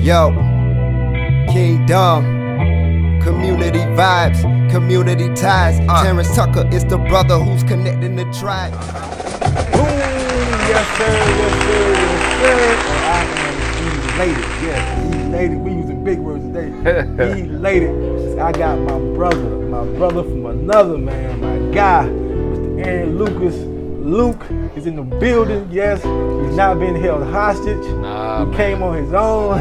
Yo, Kingdom, community vibes, community ties. Terrance Tucker is the brother who's connecting the tribe. Boom! Yes, sir, yes, sir, yes, sir. And I am elated. Yes, elated. We using big words today. Elated. I got my brother from another man, my guy, Mr. Aaron Lucas. Luke is in the building. Yes, he's not being held hostage. Nah, he came on his own.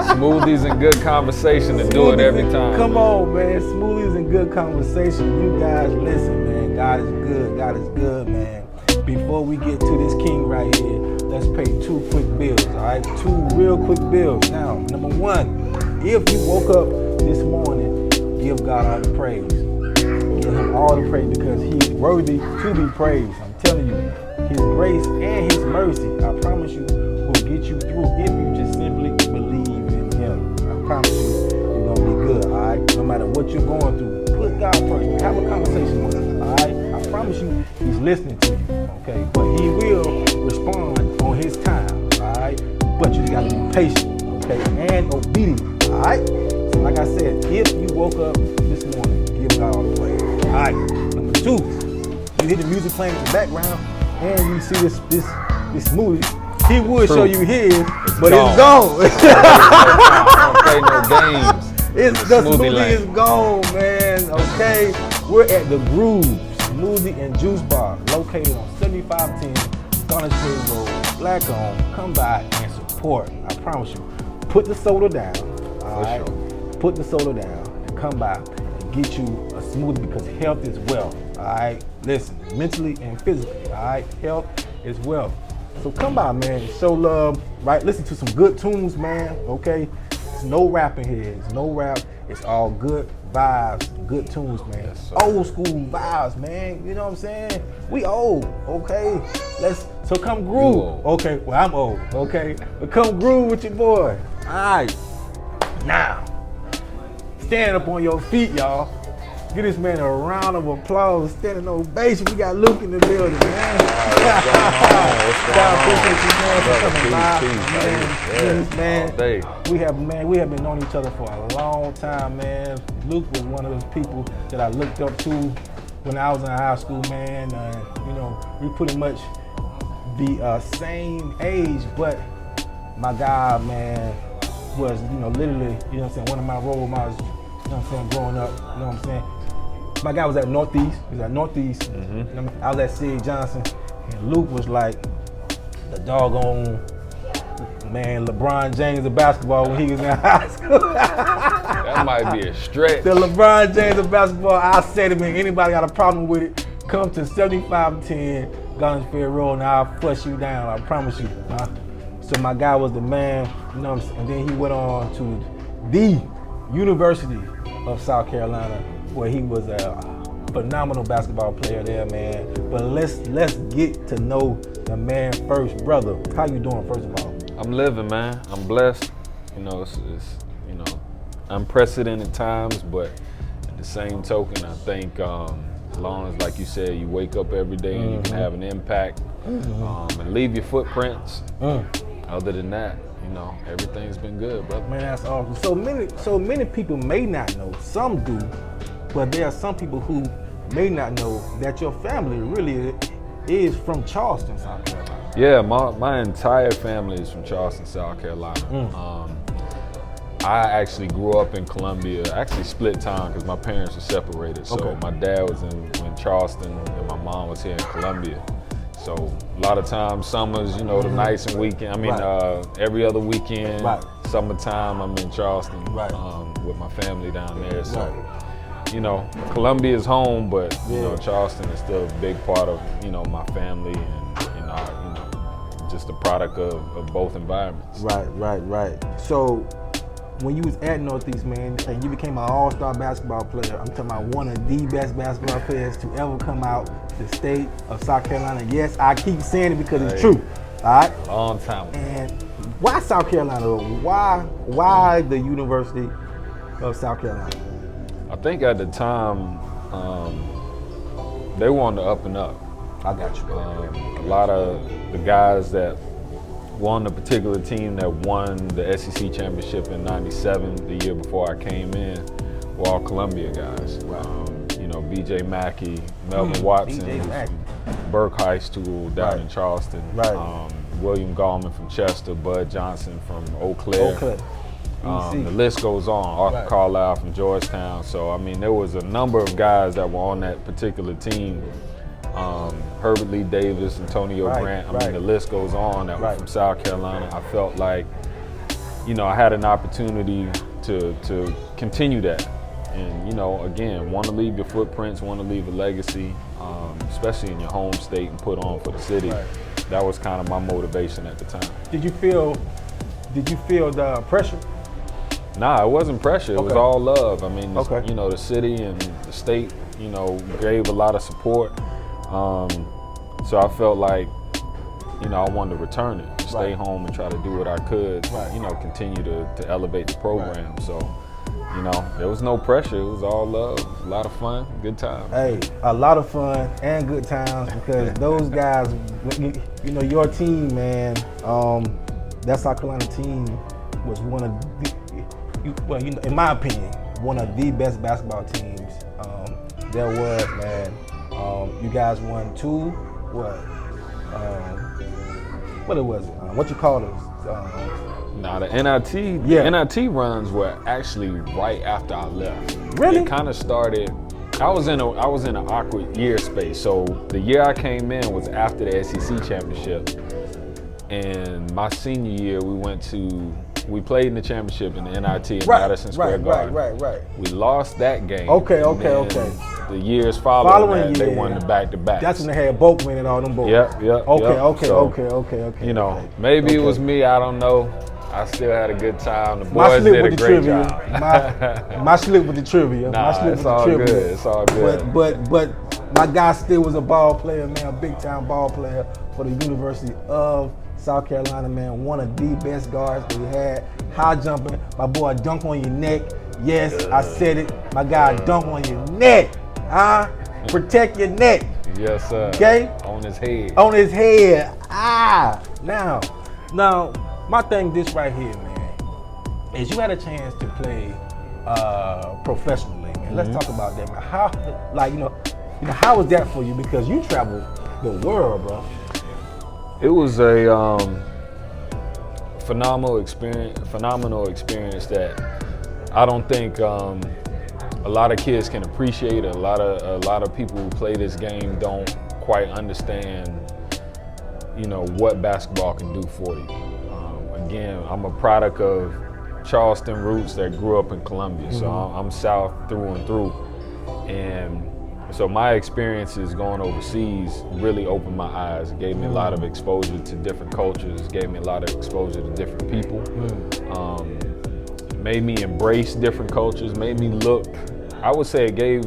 Smoothies and good conversation to do it every time. Come on, man. Smoothies and good conversation. You guys listen, man. God is good. God is good, man. Before we get to this king right here, let's pay 2 quick bills, all right? 2 real quick bills. Now, number 1, if you woke up this morning, give God all the praise. Give him all the praise because he's worthy to be praised. I'm telling you, his grace and his mercy, I promise you, will get you through if you just simply believe in him. I promise you, you're gonna be good, all right? No matter what you're going through, put God first. Have a conversation with him, all right? I promise you, he's listening to you, okay? But he will respond on his time, all right? But you gotta be patient, okay? And obedient, all right? So like I said, if you woke up this morning, give God all the praise. All right, number 2, you hear the music playing in the background, and you see this smoothie. He would show you his, but it's gone. Don't play no games. The smoothie is gone, man. Okay, we're at the Groove Smoothie and Juice Bar, located on 7510 Garnisburg Road, Black owned. Come by and support. I promise you. Put the soda down. All right, sure. Put the soda down and come by. Get you a smoothie because health is wealth, all right? Listen, mentally and physically, all right? Health is wealth. So come by, man, show love, right? Listen to some good tunes, man, okay? There's no rapping here, there's no rap. It's all good vibes, good tunes, man. Yes, old school vibes, man, you know what I'm saying? We old, okay? So come groove. Okay, well, I'm old, okay? But come groove with your boy, all right? Now, stand up on your feet, y'all. Give this man a round of applause, standing ovation. We got Luke in the building, man. We have been knowing each other for a long time, man. Luke was one of those people that I looked up to when I was in high school, man. We pretty much the same age, but my guy, man, was, literally, one of my role models, growing up, My guy was at Northeast, Mm-hmm. I was at C.A. Johnson, and Luke was like the doggone, man, LeBron James of basketball when he was in high school. That might be a stretch. The LeBron James of basketball, I said to him, anybody got a problem with it, come to 7510 Garnisburg Road and I'll flush you down, I promise you. So my guy was the man, and then he went on to the University of South Carolina, where he was a phenomenal basketball player there, man. But let's get to know the man first, brother. How you doing, first of all? I'm living, man. I'm blessed. It's unprecedented times, but at the same token, I think as long as, like you said, you wake up every day and you can have an impact and leave your footprints. Other than that, everything's been good, brother. Man, that's awesome. So many people may not know. Some do, but there are some people who may not know that your family really is from Charleston, South Carolina. Yeah, my entire family is from Charleston, South Carolina. I actually grew up in Columbia. I actually split time because my parents were separated. So my dad was in Charleston and my mom was here in Columbia. So a lot of times, summers, the nights and weekend. Every other weekend, summertime, I'm in Charleston with my family down there. So, Columbia is home, but Charleston is still a big part of my family and just a product of both environments. Right. So when you was at Northeast, man, and you became an all-star basketball player, I'm talking about one of the best basketball players to ever come out the state of South Carolina. Yes, I keep saying it because it's true, all right? Long time. And why South Carolina? Why the University of South Carolina? I think at the time, they wanted to up and up. I got you. A lot of the guys that on the particular team that won the SEC championship in '97, the year before I came in, were all Columbia guys. You know, B.J. Mackey, Melvin Watson, who's from Burke High School down in Charleston. William Gallman from Chester, Bud Johnson from Eau Claire. The list goes on. Arthur Carlisle from Georgetown. So, I mean, there was a number of guys that were on that particular team. Herbert Lee Davis, Antonio Grant. I mean, the list goes on that were from South Carolina. I felt like, you know, I had an opportunity to continue that. And, you know, again, want to leave your footprints, want to leave a legacy, especially in your home state and put on for the city. That was kind of my motivation at the time. Did you feel the pressure? Nah, it wasn't pressure. It was all love. I mean, you know, the city and the state, you know, gave a lot of support. So I felt like, you know, I wanted to return it, stay home and try to do what I could, you know, continue to elevate the program. So, you know, there was no pressure. It was all love. It was a lot of fun, good times. Hey, a lot of fun and good times because those guys, you know, your team, man, that South Carolina team was one of the, well, you know, in my opinion, one of the best basketball teams there was, man. You guys won 2, what it was? What you call it? Nah, the NIT runs were actually right after I left. Really? It kind of started. I was in an awkward year space. So the year I came in was after the SEC championship, and my senior year we played in the championship in the NIT in Madison Square Garden. We lost that game. Okay. The years following that, they won the back-to-back. That's when they had Boatman and all them boys. Yep. Okay. You know, maybe it was me. I don't know. I still had a good time. The boys did a great job. My slip with the trivia. It's all good. It's all good. But my guy still was a ball player, man, a big-time ball player for the University of South Carolina, man. One of the best guards that we had. High jumping. My boy, dunk on your neck. Yes, I said it. My guy, dunk on your neck. Protect your neck. Yes, sir. Okay? On his head. On his head. Now, my thing this right here, man, is you had a chance to play professionally, man. Let's talk about that, man. How, like, you know, how was that for you? Because you traveled the world, bro. It was a phenomenal experience that I don't think a lot of kids can appreciate. A lot of people who play this game don't quite understand, you know, what basketball can do for you. Again, I'm a product of Charleston roots that grew up in Columbia, so I'm South through and through. And so my experiences going overseas really opened my eyes. It gave me a lot of exposure to different cultures, gave me a lot of exposure to different people. Made me embrace different cultures, made me look, I would say it gave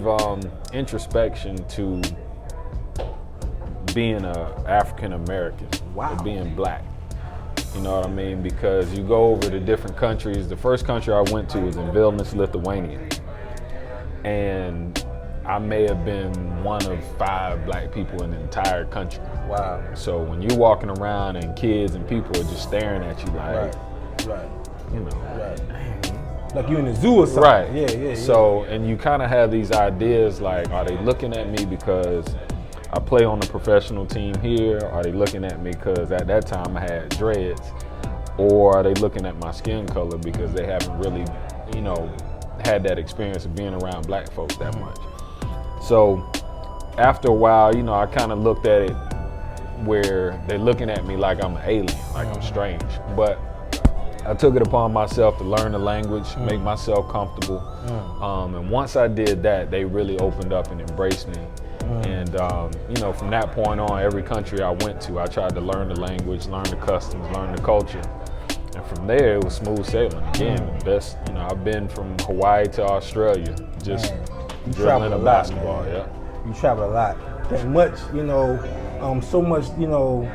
introspection to being an African American, or being black. You know what I mean? Because you go over to different countries. The first country I went to was in Vilnius, Lithuania. And I may have been one of 5 black people in the entire country. Wow. So when you're walking around and kids and people are just staring at you like, you know. Like you in the zoo or something. Right. Yeah. So, and you kind of have these ideas like, are they looking at me because I play on a professional team here? Are they looking at me because at that time I had dreads? Or are they looking at my skin color because they haven't really, you know, had that experience of being around black folks that much? So after a while, you know, I kind of looked at it where they're looking at me like I'm an alien, like I'm strange. But I took it upon myself to learn the language, make myself comfortable. And once I did that, they really opened up and embraced me. And you know, from that point on, every country I went to, I tried to learn the language, learn the customs, learn the culture. And from there, it was smooth sailing. Again, the best, you know, I've been from Hawaii to Australia, just drilling a basketball, You travel a lot. That much, you know, so much, you know,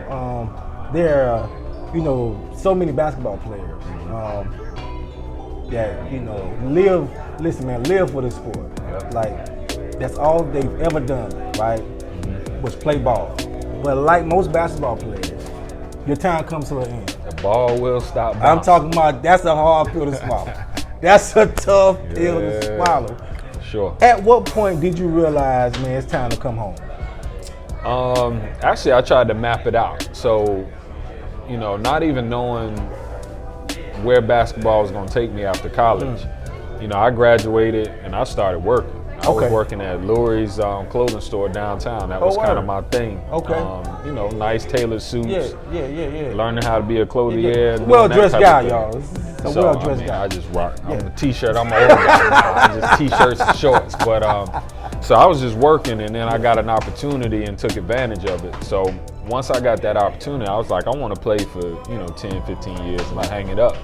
there are, you know, so many basketball players that, you know, live for the sport. Like, that's all they've ever done, right? Was play ball. But like most basketball players, your time comes to an end. ball will stop bouncing. I'm talking about that's a hard pill to swallow. That's a tough pill to swallow. Sure. At what point did you realize, man, it's time to come home? Actually, I tried to map it out. So, you know, not even knowing where basketball was going to take me after college. You know, I graduated and I started working. I was working at Lurie's clothing store downtown. That was kind of my thing. You know, nice tailored suits. Yeah. Learning how to be a clothier. Well-dressed guy, y'all. A well-dressed guy. I just rock. I'm a t-shirt. I'm an old guy now. I just t-shirts and shorts. But so I was just working, and then I got an opportunity and took advantage of it. So once I got that opportunity, I was like, I want to play for 10, 15 years and I hang it up.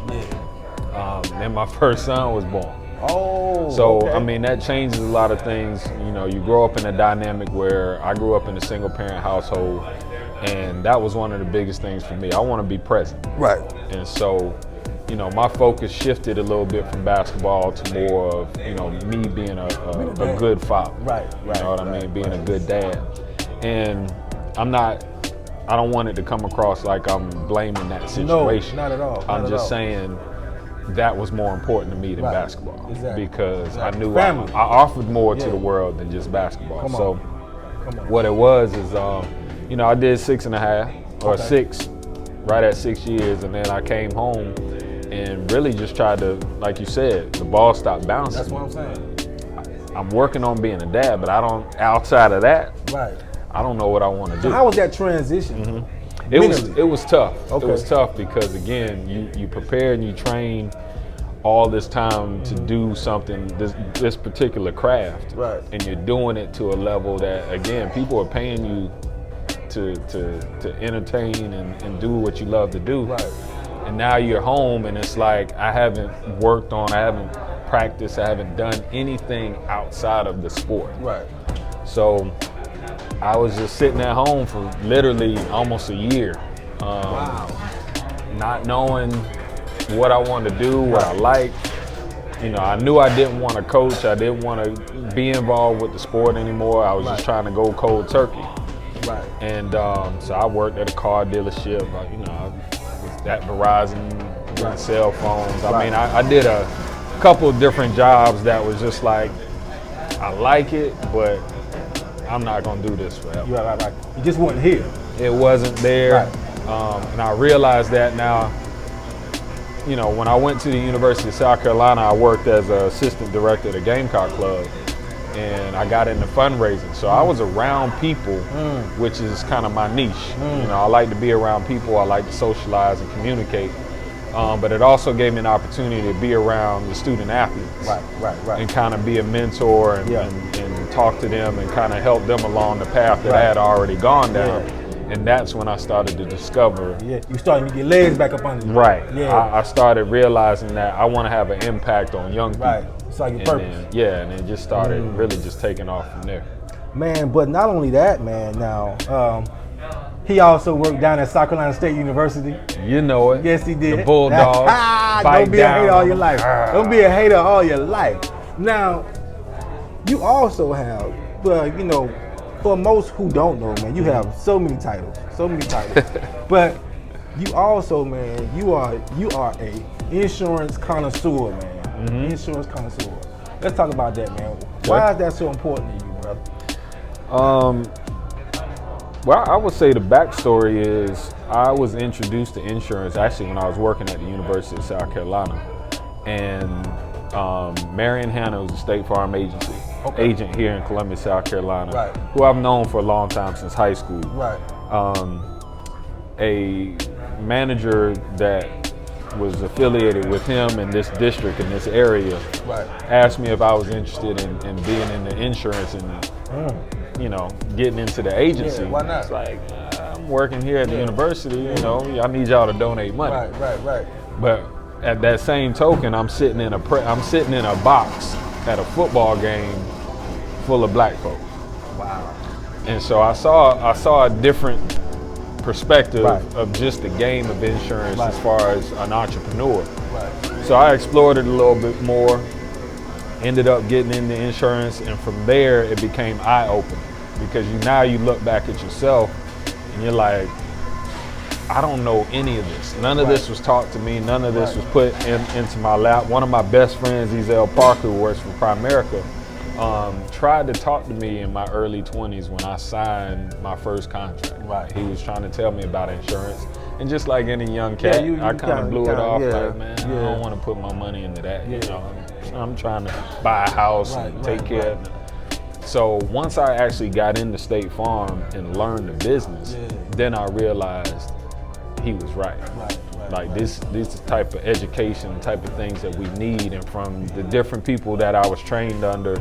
Then my first son was born. I mean, that changes a lot of things. You know, you grow up in a dynamic where I grew up in a single parent household, and that was one of the biggest things for me. I want to be present. Right. And so, you know, my focus shifted a little bit from basketball to more of, me being a good father. Right. You know what I mean? Being a good dad. And I don't want it to come across like I'm blaming that situation. No, not at all. I'm just saying that was more important to me than basketball. Because I knew I offered more to the world than just basketball. So what it was is, I did 6.5 or 6, right at 6 years, and then I came home and really just tried to, like you said, the ball stopped bouncing. That's what I'm saying. I'm working on being a dad, but outside of that, I don't know what I want to do. So how was that transition? It was tough. It was tough because, again, you prepare and you train all this time to do something, this particular craft, and you're doing it to a level that, again, people are paying you to entertain and do what you love to do. And now you're home, and it's like I haven't practiced, I haven't done anything outside of the sport. So I was just sitting at home for literally almost a year, not knowing what I wanted to do, what I liked. I knew I didn't want to coach. I didn't want to be involved with the sport anymore. I was just trying to go cold turkey. And so I worked at a car dealership. I was at Verizon, doing cell phones. I mean, I did a couple of different jobs that was just like, I like it, but I'm not gonna do this forever. You just wasn't here. It wasn't there, and I realized that now. When I went to the University of South Carolina, I worked as an assistant director at a Gamecock Club, and I got into fundraising. So I was around people, which is kind of my niche. I like to be around people. I like to socialize and communicate. But it also gave me an opportunity to be around the student athletes, and kind of be a mentor and talk to them and kind of help them along the path that I had already gone down. And that's when I started to discover. You started to get legs back up under you. I started realizing that I want to have an impact on young people. It's like your purpose. And it just started really just taking off from there. Man, but not only that, man. Now, he also worked down at South Carolina State University. You know it. Yes, he did. The Bulldogs. Don't be a hater all your life. Don't be a hater all your life. Now, you also have, for most who don't know, man, you have so many titles. But you also, man, you are a insurance connoisseur, man. Insurance connoisseur. Let's talk about that, man. Why is that so important to you, brother? Well, I would say the backstory is I was introduced to insurance actually when I was working at the University of South Carolina, and Marion Hanna was a State Farm agent here in Columbia, South Carolina, who I've known for a long time since high school. A manager that was affiliated with him in this district, in this area, asked me if I was interested in being in the insurance and getting into the agency. Why not? It's like, I'm working here at the university, I need y'all to donate money. But at that same token, I'm sitting in a box at a football game full of black folks. And so I saw a different perspective of just the game of insurance as far as an entrepreneur. So I explored it a little bit more, ended up getting into insurance, and from there it became eye-opening, because now you look back at yourself and you're like, I don't know any of this. None of this was taught to me. None of this was put into my lap. One of my best friends, L Tucker, who works for Primerica, tried to talk to me in my early 20s when I signed my first contract. Right. He was trying to tell me about insurance. And just like any young cat, I kind of blew it off like, man, I don't want to put my money into that. You know, I'm trying to buy a house and take care of it. So once I actually got into State Farm and learned the business, then I realized he was right. Like this type of education, type of things that we need, and from the different people that I was trained under,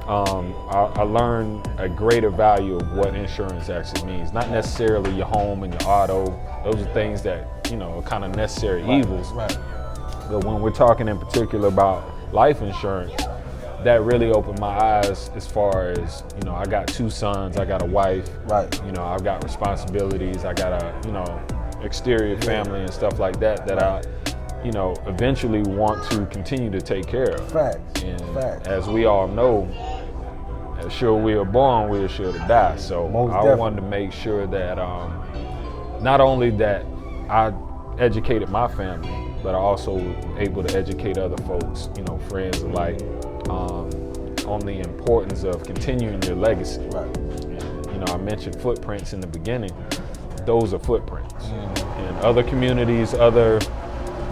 I learned a greater value of what insurance actually means. Not necessarily your home and your auto; those are things that are kind of necessary evils. But when we're talking in particular about life insurance, that really opened my eyes as far as, I got 2 sons, I got a wife, I've got responsibilities, I got a, exterior family and stuff like that I, eventually want to continue to take care of. Facts. And as we all know, as sure we are born, we are sure to die. So I wanted to make sure that not only that I educated my family, but I also was able to educate other folks, friends alike, on the importance of continuing your legacy. And, I mentioned footprints in the beginning. Those are footprints. In other communities, other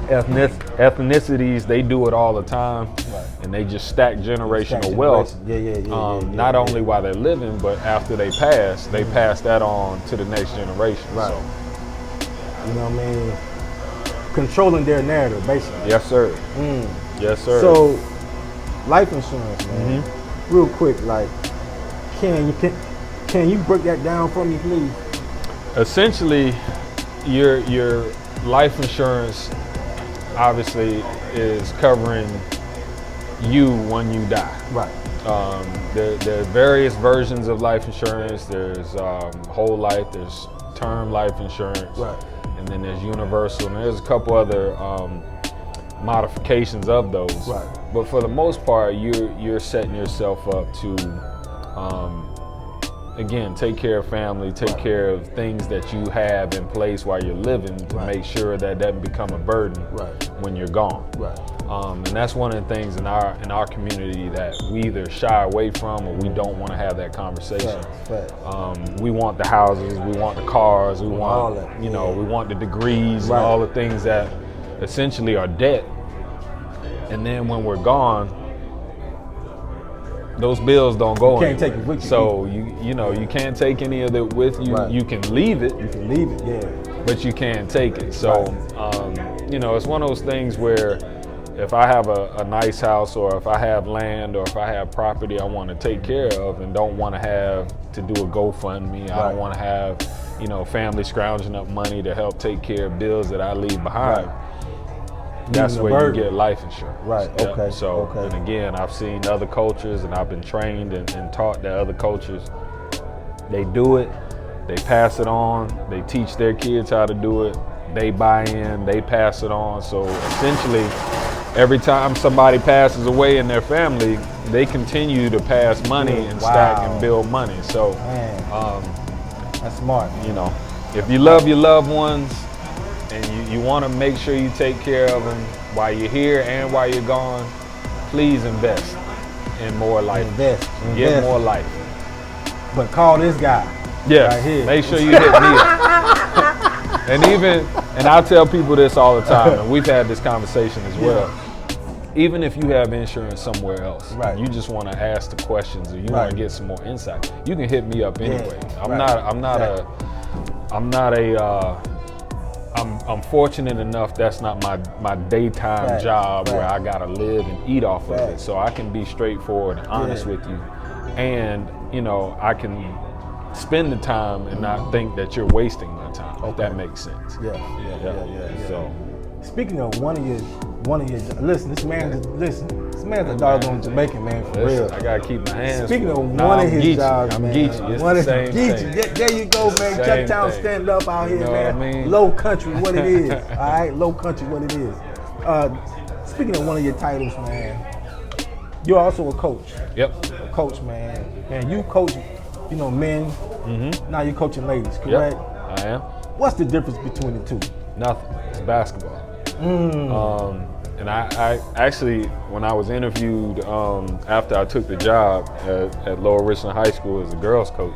ethnicities, they do it all the time, and they just stack generational wealth. Not only while they're living, but after they pass that on to the next generation. So, you know what I mean? Controlling their narrative, basically. Yes, sir. Yes, sir. So, life insurance, man. Real quick, like, can you break that down for me, please? Essentially, your life insurance obviously is covering you when you die. There are various versions of life insurance. There's whole life, there's term life insurance, and then there's universal, and there's a couple other modifications of those. But for the most part, you're setting yourself up to again, take care of family, take care of things that you have in place while you're living to make sure that doesn't become a burden when you're gone. And that's one of the things in our community that we either shy away from, or we don't want to have that conversation. We want the houses, we want the cars, we want all that. We want the degrees and all the things that essentially are debt. And then when we're gone, those bills don't go anywhere. You can't take it with you. So you can't take any of it with you. You can leave it. But you can't take it. So it's one of those things where if I have a nice house, or if I have land, or if I have property I want to take care of and don't want to have to do a GoFundMe, I don't want to have family scrounging up money to help take care of bills that I leave behind. That's where you get life insurance. And again, I've seen other cultures, and I've been trained and taught that other cultures, they do it, they pass it on, they teach their kids how to do it, they buy in, they pass it on. So essentially, every time somebody passes away in their family, they continue to pass money and stack and build money. So that's smart. If you love your loved ones, and you want to make sure you take care of them while you're here and while you're gone, please invest in more life. Get more life. But call this guy. Yes. Right here. Make sure you hit me up. And I tell people this all the time, and we've had this conversation as well. Even if you have insurance somewhere else, you just want to ask the questions, or you want to get some more insight, you can hit me up anyway. I'm fortunate enough that's not my daytime job where I gotta live and eat off of it. So I can be straightforward and honest with you, and I can spend the time and not think that you're wasting my time. If that makes sense. So, speaking of one of your, this man's a doggone Jamaican, man, for real. I gotta keep my hands. Speaking of one of his jobs, man. It's the same thing. There you go, man. Chucktown stand up out here, man. What I mean? Low country, what it is. All right, low country, what it is. Speaking of one of your titles, man, you're also a coach. Yep. A coach, man. And you coach, men. Now you're coaching ladies, correct? Yep, I am. What's the difference between the two? Nothing. It's basketball. And I actually, when I was interviewed after I took the job at Lower Richland High School as a girls coach,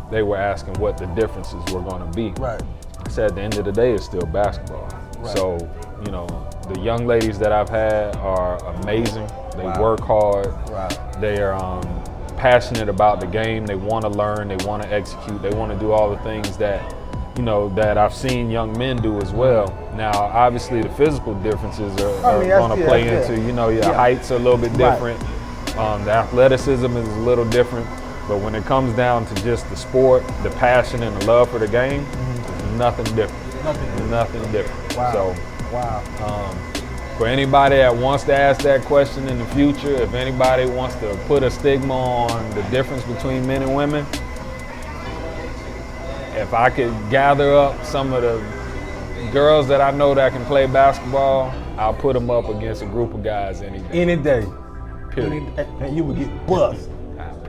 they were asking what the differences were going to be. Right. I said at the end of the day, it's still basketball. Right. So, you know, the young ladies that I've had are amazing. They work hard. Right. They are passionate about the game. They want to learn. They want to execute. They want to do all the things that, you know, that I've seen young men do as well. Now, obviously, the physical differences are going to play into, you know, your height's a little bit different. The athleticism is a little different. But when it comes down to just the sport, the passion and the love for the game, there's nothing different. Nothing different. Wow. So, for anybody that wants to ask that question in the future, if anybody wants to put a stigma on the difference between men and women, if I could gather up some of the girls that I know that can play basketball, I'll put them up against a group of guys any day. Any day. Period. And you would get bust.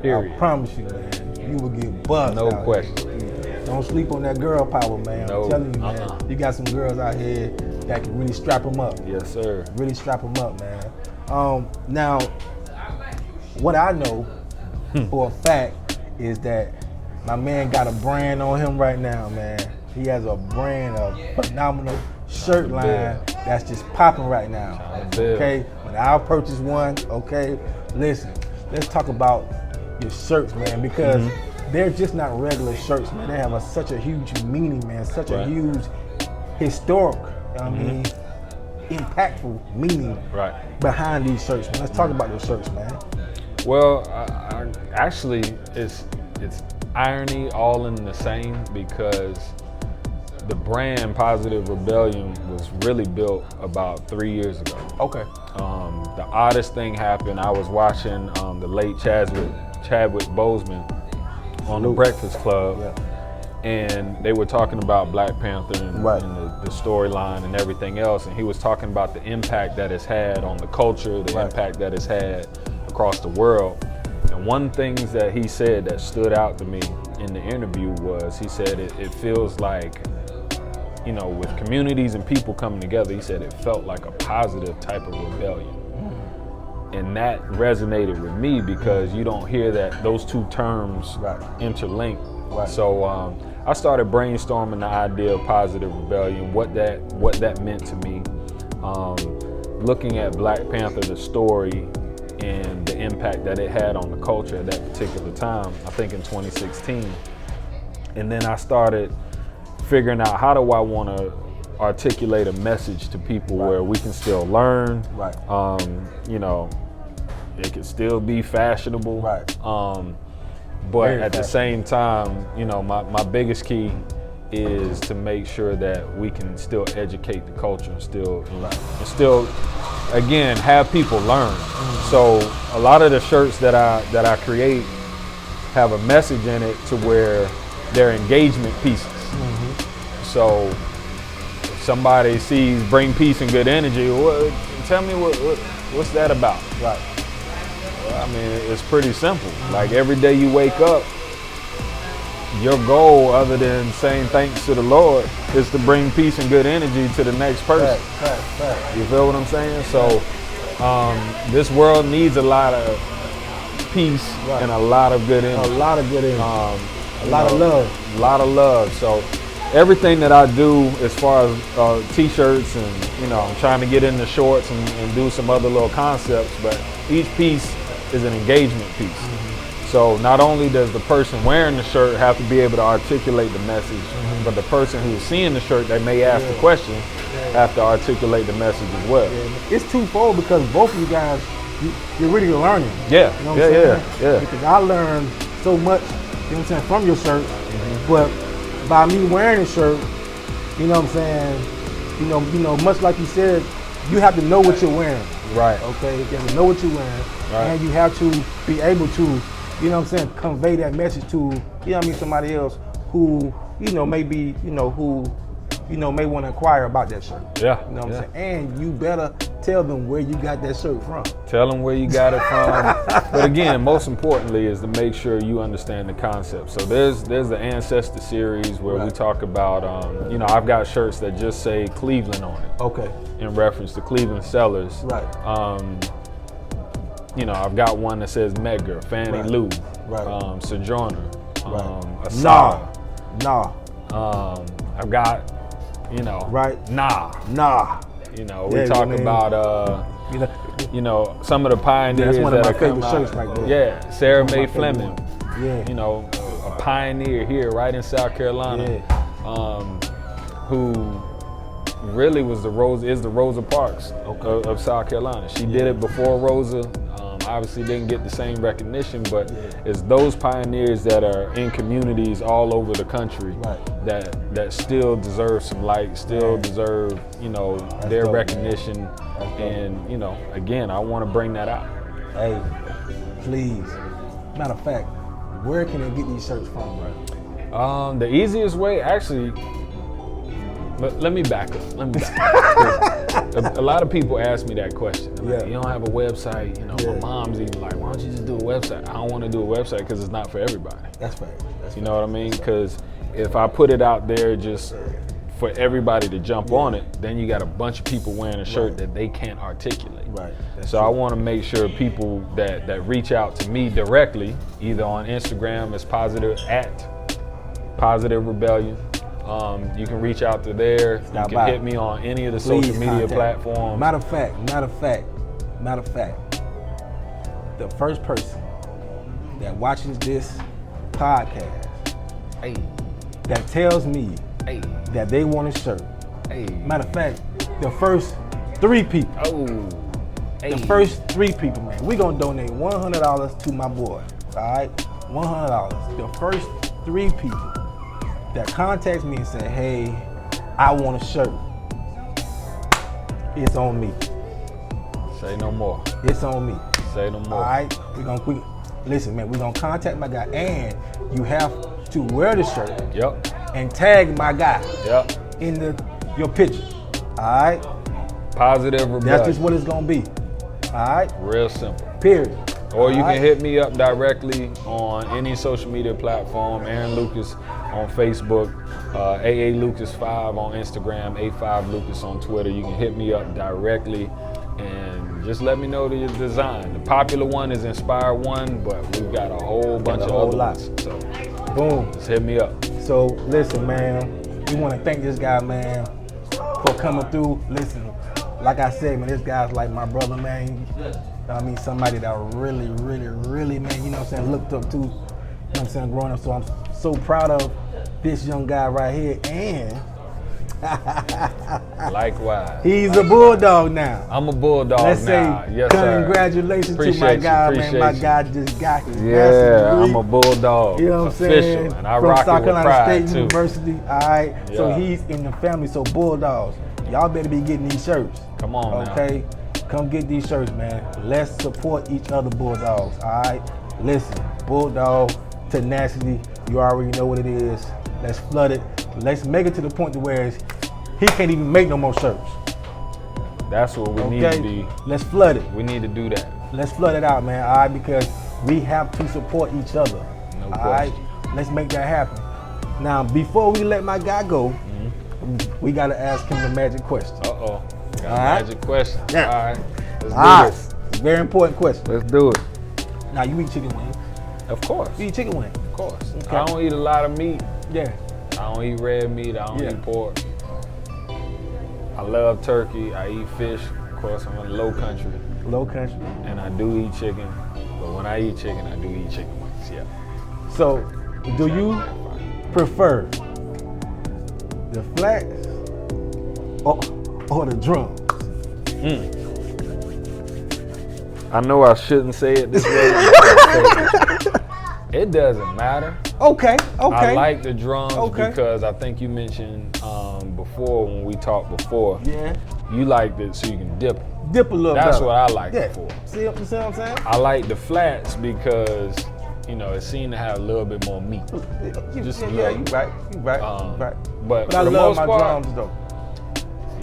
Period. I promise you, man. You would get bust. No out question. Here. Don't sleep on that girl power, man. No. I'm telling you, man. You got some girls out here that can really strap them up. Yes, sir. Really strap them up, man. Now, what I know for a fact is that my man got a brand on him right now, man. He has a brand of phenomenal shirt line that's just popping right now. Okay, when I'll purchase one, okay, listen, let's talk about your shirts, man, because they're just not regular shirts, man. They have such a huge meaning, man, such a huge historic, I mean, impactful meaning behind these shirts, man. Let's talk about those shirts, man. Well, I actually, it's irony all in the same, because the brand Positive Rebellion was really built about 3 years ago. Okay. The oddest thing happened. I was watching the late Chadwick Boseman on the Breakfast Club, and they were talking about Black Panther and the storyline and everything else, and he was talking about the impact that it's had on the culture, the impact that it's had across the world. And one thing that he said that stood out to me in the interview was, he said it feels like, you know, with communities and people coming together, he said it felt like a positive type of rebellion. And that resonated with me, because you don't hear that those two terms interlink. So I started brainstorming the idea of Positive Rebellion, what that meant to me. Looking at Black Panther, the story, and the impact that it had on the culture at that particular time, I think in 2016. And then I started figuring out, how do I want to articulate a message to people where we can still learn, you know, it can still be fashionable, but at the same time, you know, my biggest key is to make sure that we can still educate the culture and still again have people learn. So a lot of the shirts that I create have a message in it to where they're engagement pieces. So if somebody sees "Bring Peace and Good Energy," tell me what's that about? Well, I mean, it's pretty simple. Like, every day you wake up, your goal, other than saying thanks to the Lord, is to bring peace and good energy to the next person. You feel what I'm saying? So this world needs a lot of peace and a lot of good energy. A lot of good energy. A lot of love. A lot of love. So everything that I do as far as t-shirts, and, you know, I'm trying to get into shorts and do some other little concepts, but each piece is an engagement piece. So not only does the person wearing the shirt have to be able to articulate the message, but the person who's seeing the shirt, they may ask the question, have to articulate the message as well. It's twofold, because both of you guys, you're really learning. Yeah, you know what I'm saying? Because I learned so much, you know what I'm saying, from your shirt, but by me wearing the shirt, you know what I'm saying, you know, much like you said, you have to know what you're wearing. Right. Okay, you have to know what you're wearing, and you have to be able to, you know what I'm saying, convey that message to, you know what I mean, somebody else who, you know, may be, you know, who, you know, may want to inquire about that shirt. Yeah. You know what I'm saying? And you better tell them where you got that shirt from. Tell them where you got it from. But again, most importantly is to make sure you understand the concept. So there's the Ancestor series where we talk about, you know, I've got shirts that just say Cleveland on it. Okay. In reference to Cleveland sellers. Right. You know, I've got one that says Medgar, Fannie Lou, Sojourner, Asada. I've got, you know, Nah. You know, we talk about, you know, some of the pioneers that's one that of my are favorite coming shirts right there. Yeah, Sarah Mae Fleming. Yeah. You know, a pioneer here, right in South Carolina, who really was the Rosa Parks of South Carolina. She did it before Rosa. Obviously didn't get the same recognition, but it's those pioneers that are in communities all over the country that still deserve some light, still deserve, you know, their recognition. And, you know, again, I want to bring that out. Hey, please. Matter of fact, where can they get these shirts from, bro? The easiest way, actually, let me back up. A lot of people ask me that question. Like, you don't have a website. You know, my mom's even like, why don't you just do a website? I don't want to do a website because it's not for everybody. That's right. You know what I mean? Because if I put it out there just for everybody to jump on it, then you got a bunch of people wearing a shirt that they can't articulate. Right. So I want to make sure people that reach out to me directly, either on Instagram as @Positive Rebellion. You can reach out to there. You can hit me on any of the social media platforms. Matter of fact, the first person that watches this podcast that tells me that they want a shirt. Matter of fact, the first 3 people. The first 3 people, man. We're gonna donate $100 to my boy. Alright? $100. The first 3 people that contacts me and say, hey, I want a shirt. It's on me. Say no more. It's on me. Say no more. All right, listen, man. We're gonna contact my guy, and you have to wear the shirt. And tag my guy. In your picture. All right. Positive Rebellion. That's just what it's gonna be. All right. Real simple. Period. Or you can hit me up directly on any social media platform. Aaron Lucas on Facebook, AA Lucas 5 on Instagram, A5 Lucas on Twitter. You can hit me up directly and just let me know the design. The popular one is Inspire One, but we've got a whole bunch of other ones. So, boom, just hit me up. So listen, man, we want to thank this guy, man, for coming through. Listen, like I said, man, this guy's like my brother, man. I mean, somebody that really, man, you know what I'm saying, looked up to, you know what I'm saying, growing up. So I'm so proud of this young guy right here, and likewise. He's a bulldog now. I'm a bulldog Let's now. Say yes, congratulations sir. to my guy, man. My guy just got his master's degree. I'm a bulldog. You know what I'm saying? And I from rock South it with Carolina pride State too. University. All right. Yeah. So he's in the family. So bulldogs, y'all better be getting these shirts. Come on, okay. Now. Come get these shirts, man. Let's support each other, bulldogs. All right. Listen, bulldog tenacity. You already know what it is. Let's flood it. Let's make it to the point to where he can't even make no more shirts. That's what we need to be. Let's flood it. We need to do that. Let's flood it out, man. All right, because we have to support each other. No all right, let's make that happen. Now, before we let my guy go, we gotta ask him the magic question. Got a magic question. Yeah. All right, let's do this. Very important question. Let's do it. Now, you eat chicken wings? Of course. You eat chicken wings? Of course. Okay. I don't eat a lot of meat. Yeah. I don't eat red meat. I don't eat pork. I love turkey. I eat fish. Of course, I'm in low country. Low country. And I do eat chicken. But when I eat chicken, I do eat chicken wings. Yeah. So, do you prefer the flats or the drums? I know I shouldn't say it this way. It doesn't matter. Okay. I like the drums because I think you mentioned before when we talked before. Yeah. You liked it so you can dip them. Dip a little bit. That's what I like it for. See what I'm saying? I like the flats because, you know, it seemed to have a little bit more meat. Just a little. Yeah, you right. But I for the love most my part, drums though.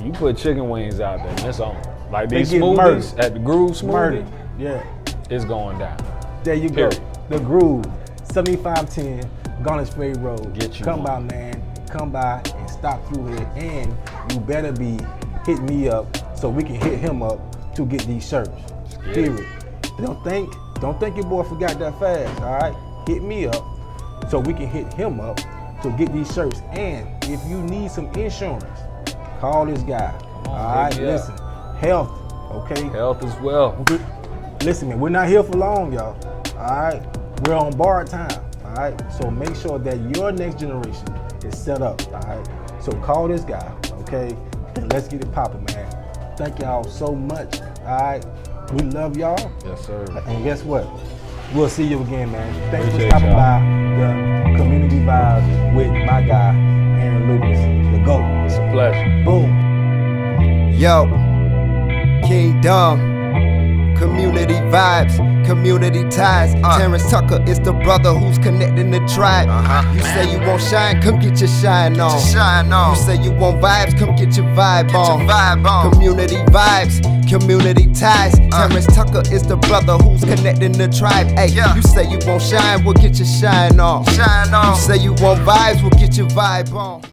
you put chicken wings out there and it's on. Like they these get smoothies murdered. at the Groove Smoothie, Murdered. Yeah. it's going down. There you Period. go. The Groove, 7510 Garnish Ferry Road. Get you Come by, one. man. Come by and stop through here. And you better be hitting me up so we can hit him up to get these shirts. Yeah. Period. Don't think your boy forgot that fast, all right? Hit me up so we can hit him up to get these shirts. And if you need some insurance, call this guy. All right, baby, listen. Health, okay? Health as well. Listen, man, we're not here for long, y'all. All right, we're on borrowed time. All right, so make sure that your next generation is set up. All right, so call this guy, okay, and let's get it popping, man. Thank y'all so much. All right, we love y'all. Yes, sir. And guess what? We'll see you again, man. Thanks Appreciate for stopping y'all. by the Community Vibes with my guy, Aaron Lucas, the GOAT. It's a pleasure. Boom. Yo, Kingdom, community vibes, community ties. Terrance Tucker is the brother who's connecting the tribe. You say you won't shine, come get your shine on. You say you want vibes, come get your vibe on. Community vibes, community ties. Terrance Tucker is the brother who's connecting the tribe. Hey, you say you won't shine, we'll get your shine on. You say you want vibes, we'll get your vibe on.